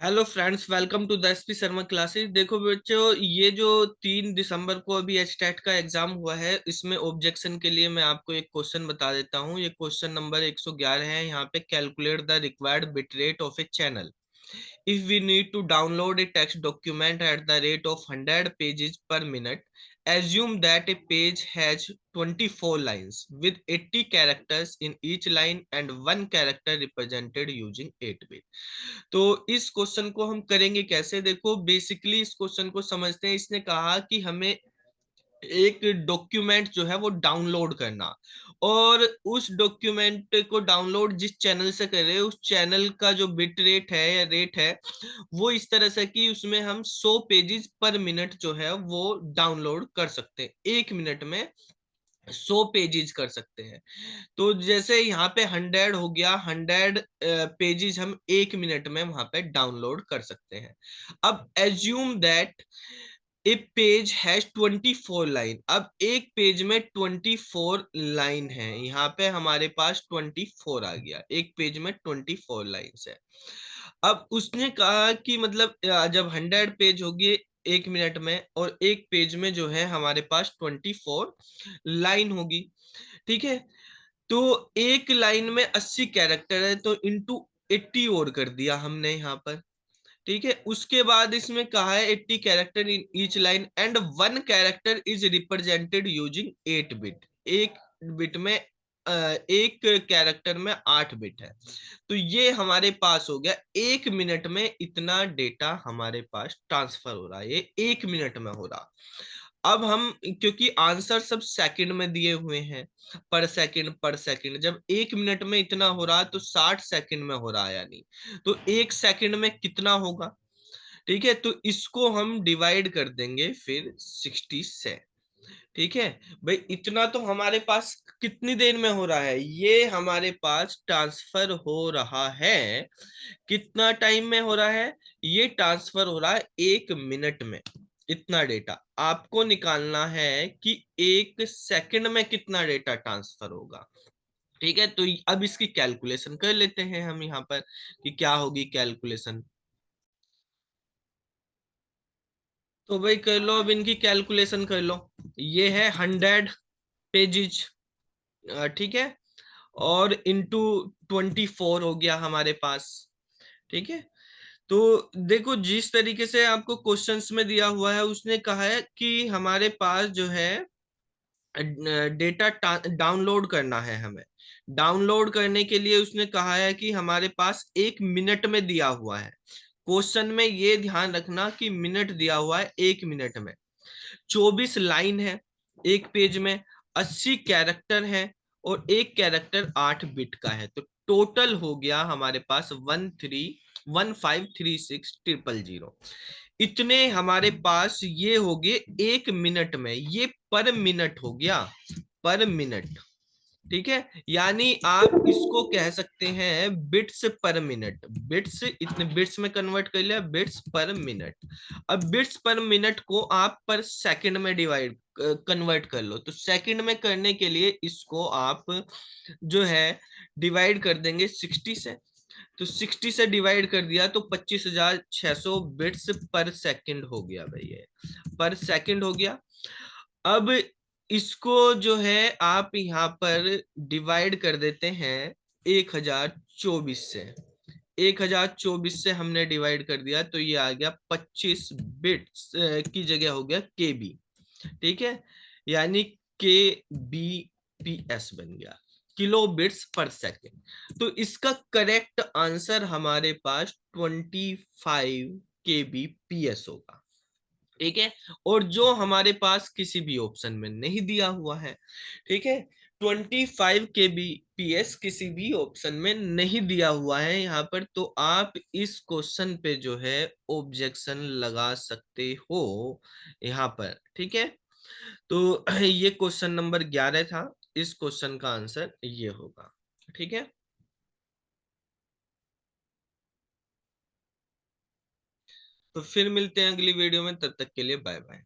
Hello friends, welcome to the SP Sharma classes. देखो बच्चों, ये जो 3 दिसंबर को अभी एचटेट का एग्जाम हुआ है, इसमें ऑब्जेक्शन के लिए मैं आपको एक क्वेश्चन बता देता हूँ। ये क्वेश्चन नंबर 111 है। यहाँ पे calculate the required bit rate of A channel if we need to download a text document at the rate of 100 pages per minute. Assume that a page has 24 lines with 80 characters in each line and one character represented using 8 bit. तो इस question को हम करेंगे कैसे? देखो, basically इस question को समझते हैं। इसने कहा कि हमें एक डॉक्यूमेंट जो है वो डाउनलोड करना, और उस डॉक्यूमेंट को डाउनलोड जिस चैनल से कर रहे हैं उस चैनल का जो बिट रेट है या रेट है वो इस तरह से कि उसमें हम 100 पेजेस पर मिनट जो है वो डाउनलोड कर सकते हैं। 1 मिनट में 100 पेजेस कर सकते हैं। तो जैसे यहाँ पे 100 हो गया, 100 पेजेस हम 1 मिनट में वहां पे डाउनलोड कर सकते हैं। अब assume that A page has 24 line. अब एक पेज में 24 लाइन है। यहाँ पे हमारे पास 24 आ गया। एक पेज में 24 लाइन्स है। अब उसने कहा कि मतलब जब 100 पेज होगी 1 मिनट में, और एक पेज में जो है हमारे पास 24 लाइन होगी। ठीक है। तो एक लाइन में 80 कैरेक्टर है, तो इंटू 80 और कर दिया हमने यहाँ पर। ठीक है। उसके बाद इसमें कहा है 80 character in each line and one character is represented using 8 bit. एक बिट में एक कैरेक्टर में 8 बिट है। तो ये हमारे पास हो गया। 1 मिनट में इतना डेटा हमारे पास ट्रांसफर हो रहा है। ये 1 मिनट में हो रहा। अब हम, क्योंकि आंसर सब सेकंड में दिए हुए हैं, पर सेकंड पर सेकंड, जब 1 मिनट में इतना हो रहा तो 60 सेकंड में हो रहा है यानी। तो 1 सेकंड में कितना होगा? ठीक है। तो इसको हम डिवाइड कर देंगे फिर 60 से। ठीक है भाई, इतना तो हमारे पास कितनी देर में हो रहा है? ये हमारे पास ट्रांसफर हो रहा है। कितना टाइम में हो रहा है? ये ट्रांसफर हो रहा है 1 मिनट में। इतना डेटा आपको निकालना है कि 1 सेकंड में कितना डेटा ट्रांसफर होगा। ठीक है। तो अब इसकी कैलकुलेशन कर लेते हैं हम यहाँ पर कि क्या होगी कैलकुलेशन। तो भाई कर लो, अब इनकी कैलकुलेशन कर लो। ये है 100 पेजेज। ठीक है। और इंटू 24 हो गया हमारे पास। ठीक है। तो देखो, जिस तरीके से आपको क्वेश्चंस में दिया हुआ है उसने कहा है कि हमारे पास जो है डेटा डाउनलोड करना है हमें। डाउनलोड करने के लिए उसने कहा है कि हमारे पास 1 मिनट में दिया हुआ है। क्वेश्चन में ये ध्यान रखना कि मिनट दिया हुआ है। 1 मिनट में 24 लाइन है एक पेज में, 80 कैरेक्टर है, और एक कैरेक्टर 8 बिट का है। तो टोटल हो गया हमारे पास 131536000। इतने हमारे पास ये हो गए 1 मिनट में। ये पर मिनट हो गया, पर मिनट। ठीक है। यानी आप इसको कह सकते हैं बिट्स पर मिनट। बिट्स, इतने बिट्स में कन्वर्ट कर लिया, बिट्स पर मिनट। अब बिट्स पर मिनट को आप पर सेकंड में डिवाइड कन्वर्ट कर लो। तो सेकंड में करने के लिए इसको आप जो है डिवाइड कर देंगे 60 से। तो 60 से डिवाइड कर दिया तो 25,600 बिट्स पर सेकंड हो गया भाई। ये पर सेकंड हो गया। अब इसको जो है आप यहाँ पर डिवाइड कर देते हैं 1024 से। 1024 से हमने डिवाइड कर दिया तो ये आ गया 25 बिट्स की जगह हो गया केबी। ठीक है। यानी के बी पी एस बन गया, किलो बिट्स पर सेकेंड। तो इसका करेक्ट आंसर हमारे पास 25 kbps होगा। ठीक है। और जो हमारे पास किसी भी ऑप्शन में नहीं दिया हुआ है। ठीक है। 25 kbps किसी भी ऑप्शन में नहीं दिया हुआ है यहाँ पर। तो आप इस क्वेश्चन पे जो है ऑब्जेक्शन लगा सकते हो यहाँ पर। ठीक है। तो ये क्वेश्चन नंबर 11 था। इस क्वेश्चन का आंसर ये होगा। ठीक है। तो फिर मिलते हैं अगली वीडियो में। तब तक के लिए बाय बाय।